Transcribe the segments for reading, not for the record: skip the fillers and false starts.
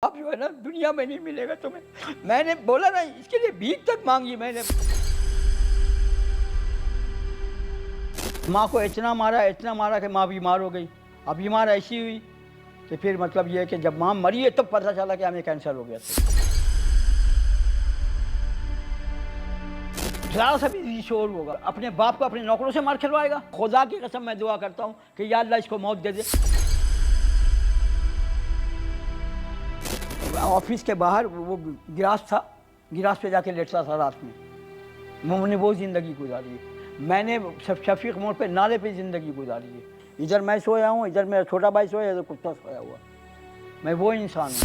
आप जो है ना दुनिया में नहीं मिलेगा तुम्हें। मैंने बोला ना इसके लिए भीख तक मांगी मैंने। माँ को इतना मारा कि माँ बीमार हो गई। अब बीमार ऐसी हुई कि फिर मतलब ये है कि जब माँ मरी है तब पता चला कि हमें कैंसर हो गया था। जरा सा भी शोर होगा अपने बाप को अपने नौकरों से मार खिलवाएगा। खुदा की कसम मैं दुआ करता हूँ कि या अल्लाह इसको मौत दे दे। ऑफिस के बाहर वो गिलास था, गिलास पे जाके लेटता था रात में। मैंने वो ज़िंदगी गुजारी है। मैंने शफीक मोड़ पे नाले पे ज़िंदगी गुजारी है। इधर मैं सोया हूँ, इधर मेरा छोटा भाई सोया, इधर कुत्ता सोया हुआ। मैं वो इंसान हूँ।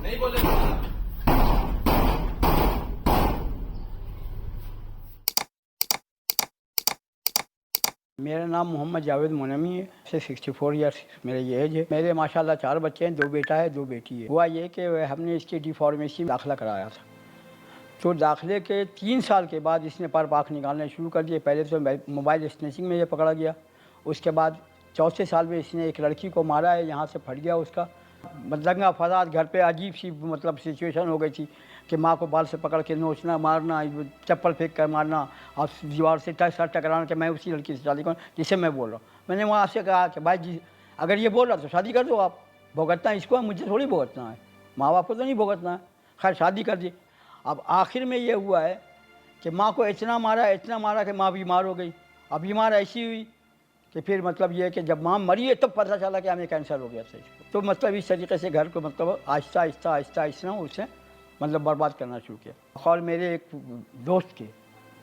नहीं बोले। मेरा नाम मोहम्मद जावेद मोनमी है। 64 ईयर्स मेरा ये एज है। मेरे माशाल्लाह 4 बच्चे हैं, 2 बेटा है 2 बेटी है। हुआ ये कि हमने इसकी डिफॉर्मेसी में दाखिला कराया था, तो दाखिले के 3 साल के बाद इसने पर पाक निकालने शुरू कर दिए। पहले तो मोबाइल स्नैचिंग में ये पकड़ा गया, उसके बाद चौथे साल में इसने एक लड़की को मारा है, यहाँ से फट गया उसका। दंगा फसाद घर पे अजीब सी मतलब सिचुएशन हो गई थी कि माँ को बाल से पकड़ के नोचना, मारना, चप्पल फेंक कर मारना और दीवार से सर टकराना कि मैं उसी लड़की से शादी करूँ जिसे मैं बोल रहा हूँ। मैंने वहाँ से कहा कि भाई जी अगर ये बोल रहा तो शादी कर दो, आप भुगतना इसको, मुझे थोड़ी भुगतना है, माँ बाप को तो नहीं भुगतना है। खैर शादी कर दी। अब आखिर में ये हुआ है कि माँ को इतना मारा कि माँ बीमार हो गई। अब बीमार ऐसी हुई कि फिर मतलब ये है कि जब माँ मरी है तब पता चला कि हमें कैंसर हो गया था इसको। तो मतलब इस तरीके से घर को मतलब आहिस्ता आहिस्ता उसे मतलब बर्बाद करना शुरू किया। और मेरे एक दोस्त के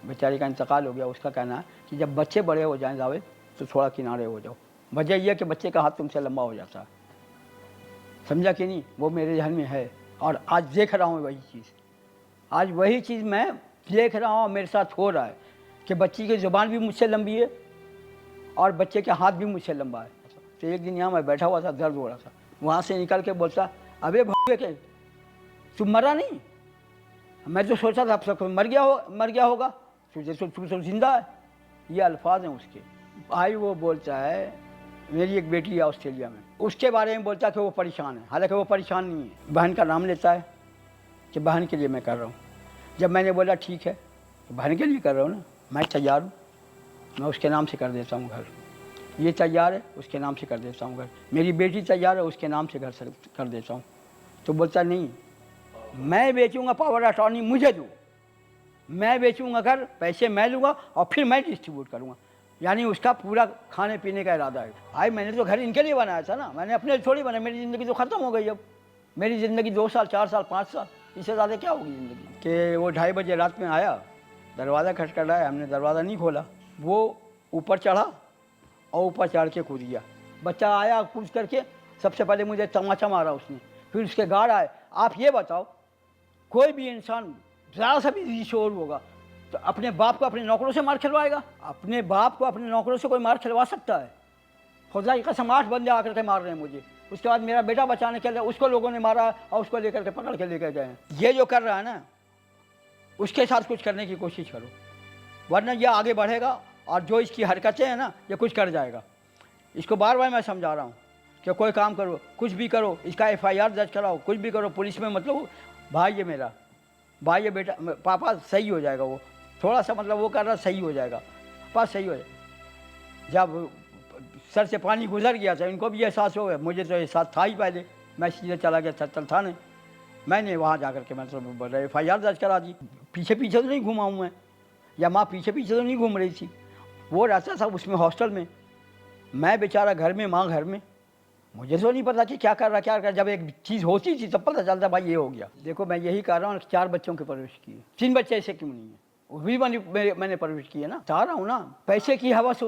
बेचारे का इंतकाल हो गया। उसका कहना है कि जब बच्चे बड़े हो जाएं जावेद तो थोड़ा किनारे हो जाओ। वजह यह है कि बच्चे का हाथ तुमसे लंबा हो जाता है, समझा कि नहीं। वो मेरे जहन में है और आज देख रहा हूँ वही चीज़। आज वही चीज़ मैं देख रहा हूँ, मेरे साथ हो रहा है कि बच्ची की ज़ुबान भी मुझसे लंबी है और बच्चे के हाथ भी मुझसे लंबा है। तो एक दिन यहाँ मैं बैठा हुआ था, दर्द हो रहा था, वहाँ से निकल के बोलता अबे भैया के तू मरा नहीं। मैं तो सोचा था अब सब मर गया होगा, तुझे तो जिंदा है। ये अल्फाज हैं उसके। भाई वो बोलता है मेरी एक बेटी है ऑस्ट्रेलिया में, उसके बारे में बोलता है कि वो परेशान है, हालांकि वो परेशान नहीं है। बहन का नाम लेता है कि बहन के लिए मैं कर रहा हूँ। जब मैंने बोला ठीक है तो बहन के लिए कर रहा हूँ ना, मैं तैयार हूँ, मैं उसके नाम से कर देता हूँ घर। ये तैयार है, उसके नाम से कर देता हूँ घर। मेरी बेटी तैयार है, उसके नाम से घर से कर देता हूँ। तो बोलता नहीं, मैं बेचूंगा, पावर अटॉर्नी मुझे दो, मैं बेचूंगा घर, पैसे मैं लूँगा और फिर मैं डिस्ट्रीब्यूट करूँगा। यानी उसका पूरा खाने पीने का इरादा है। भाई मैंने तो घर इनके लिए बनाया था ना, मैंने अपने लिए थोड़ी बनाया। मेरी ज़िंदगी तो ख़त्म हो गई। अब मेरी ज़िंदगी 2 साल 4 साल 5 साल, इससे ज़्यादा क्या होगी ज़िंदगी। कि वो 2:30 बजे रात में आया, दरवाज़ा खटखटाया, हमने दरवाज़ा नहीं खोला, वो ऊपर चढ़ा और ऊपर चढ़ के कूद गया। बच्चा आया कूद करके, सबसे पहले मुझे तमाचा मारा उसने, फिर उसके गार्ड आए। आप ये बताओ कोई भी इंसान ज़रा सा भी शोर होगा तो अपने बाप को अपने नौकरों से मार खिलवाएगा? अपने बाप को अपने नौकरों से कोई मार खिलवा सकता है? खुदा की कसम 8 बंदे आकर के मार रहे हैं मुझे। उसके बाद मेरा बेटा बचाने के लिए उसको लोगों ने मारा और उसको लेकर के पकड़ के लेकर गए। ये जो कर रहा है ना, उसके साथ कुछ करने की कोशिश करो, वरना ये आगे बढ़ेगा और जो इसकी हरकतें हैं ना, ये कुछ कर जाएगा। इसको बार बार मैं समझा रहा हूँ कि कोई काम करो, कुछ भी करो, इसका FIR दर्ज कराओ, कुछ भी करो पुलिस में। मतलब भाई ये मेरा भाई, ये बेटा, पापा सही हो जाएगा, वो थोड़ा सा मतलब वो कर रहा सही हो जाएगा, पापा सही हो जाएगा। जब सर से पानी गुजर गया था, इनको भी एहसास हो गया, मुझे तो एहसास था ही पहले। मैं सीधे चला गया छत्तल थाने। मैंने वहाँ जा कर के मतलब FIR दर्ज करा दी। पीछे पीछे तो नहीं घुमा हूँ मैं, या माँ पीछे पीछे तो नहीं घूम रही थी। वो रहता था उसमें हॉस्टल में, मैं बेचारा घर में, माँ घर में। मुझे तो नहीं पता कि क्या कर रहा। जब एक चीज़ होती थी तब पता चलता भाई ये हो गया। देखो मैं यही कर रहा हूँ, 4 बच्चों की परवरिश की है। 3 बच्चे ऐसे क्यों नहीं है, वो भी मैंने परवरिश की है ना। चाह रहा हूँ ना, पैसे की हवस है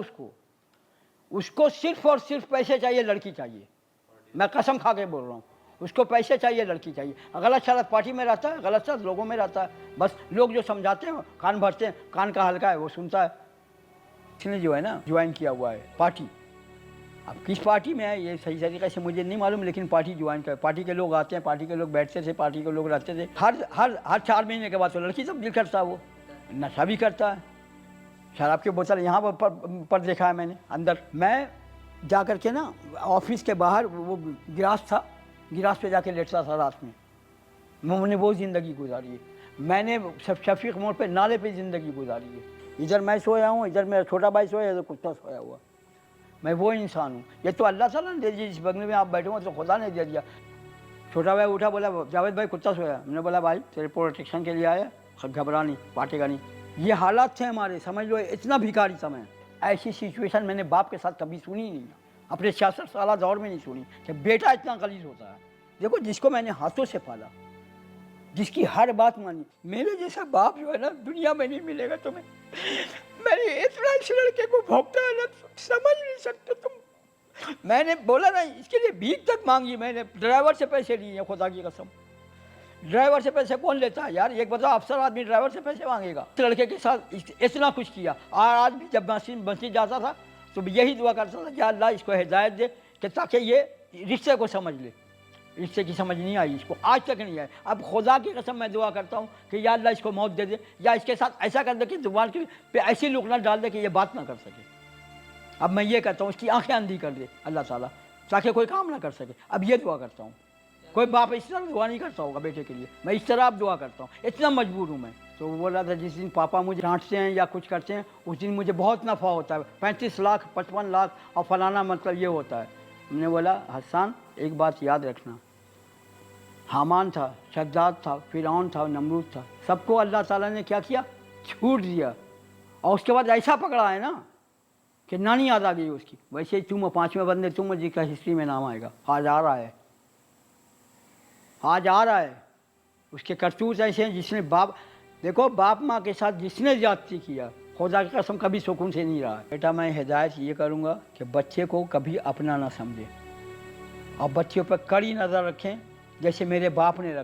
उसको सिर्फ और सिर्फ पैसे चाहिए, लड़की चाहिए। मैं कसम खा के बोल रहा हूँ, उसको पैसे चाहिए, लड़की चाहिए। गलत सलत पार्टी में रहता है, गलत सलत लोगों में रहता है। बस लोग जो समझाते हैं कान भरते हैं, कान का हल्का है वो सुनता है। इसने जो है ना ज्वाइन किया हुआ है पार्टी। अब किस पार्टी में है ये सही तरीके से मुझे नहीं मालूम, लेकिन पार्टी ज्वाइन कर, पार्टी के लोग आते हैं, पार्टी के लोग बैठते थे, पार्टी के लोग रहते थे। हर 4 महीने के बाद तो लड़की तब्दील करता है। वो नशा भी करता है, शराब की बोतल यहाँ पर देखा है मैंने अंदर। मैं जा कर के ना ऑफिस के बाहर वो गिरास था, गिरास पे जाके लेटता था रात में। मैंने वो ज़िंदगी गुजारी है। मैंने शफीक मोड़ पे नाले पे ज़िंदगी गुजारी है। इधर मैं सोया हूँ, इधर मेरा छोटा भाई सोया, इधर कुत्ता सोया हुआ। मैं वो इंसान हूँ। ये तो अल्लाह ताला ने दे दिया। जिस बंगले में आप बैठे हो तो खुदा ने दे दिया। छोटा भाई उठा, बोला जावेद भाई कुत्ता सोया। मैंने बोला भाई तेरे प्रोटेक्शन के लिए आया, घबरा नहीं, पाटेगा नहीं। ये हालात थे हमारे, समझ लो इतना भिखारी समय। ऐसी सिचुएशन मैंने बाप के साथ कभी सुनी नहीं, अपने 66 साल दौर में नहीं सुनी कि बेटा इतना गलीज होता है। देखो जिसको मैंने हाथों से पाला, जिसकी हर बात मानी, मेरे जैसा बाप जो है ना दुनिया में नहीं मिलेगा तुम्हें। मैंने इतना इस लड़के को भोगता है ना, समझ नहीं सकते तुम। मैंने बोला ना, इसके लिए भीख तक मांगी मैंने, ड्राइवर से पैसे लिए हैं, खुदा की कसम। ड्राइवर से पैसे कौन लेता है यार, एक बताओ, अफसर आदमी ड्राइवर से पैसे मांगेगा। इस लड़के के साथ इतना कुछ किया। और आज भी जब मस्जिद जाता था तो यही दुआ करता था कि अल्लाह इसको हिदायत दे कि ताकि ये रिश्ते को समझ ले। रिश्ते की समझ नहीं आई इसको, आज तक नहीं आई। अब खुदा की कसम मैं दुआ करता हूँ कि या अल्लाह इसको मौत दे दे, या इसके साथ ऐसा कर दे कि जुबान पे ऐसी लुकना डाल दे कि ये बात ना कर सके। अब मैं ये करता हूँ, उसकी आंखें अंधी कर दे अल्लाह ताला, ताकि कोई काम ना कर सके। अब ये दुआ करता हूँ। कोई बाप इस तरह दुआ नहीं करता होगा बेटे के लिए, मैं इस तरह अब दुआ करता हूँ। इतना मजबूर हूँ मैं। तो वो बोल रहा था जिस दिन पापा मुझे डांटते हैं या कुछ करते हैं उस दिन मुझे बहुत नफ़ा होता है, 35 लाख 55 लाख और फलाना, मतलब ये होता है। हमने बोला हसन एक बात याद रखना, हामान था, शद्दाद था, फिरौन था, नमरूद था, सबको अल्लाह ताला ने क्या किया, छूट दिया। और उसके बाद ऐसा पकड़ा है ना कि नानी याद आ गई उसकी। वैसे ही तुम 5वें बंदे तुम जी का हिस्ट्री में नाम आएगा। आज आ रहा है, आज आ रहा है। उसके करतूत ऐसे हैं जिसने बाप, देखो बाप माँ के साथ जिसने ज्यादती किया, खुदा की कसम कभी सुकून से नहीं रहा। बेटा मैं हिदायत ये करूँगा कि बच्चे को कभी अपना ना समझे और बच्चों पर कड़ी नज़र रखें जैसे मेरे बाप ने रखा।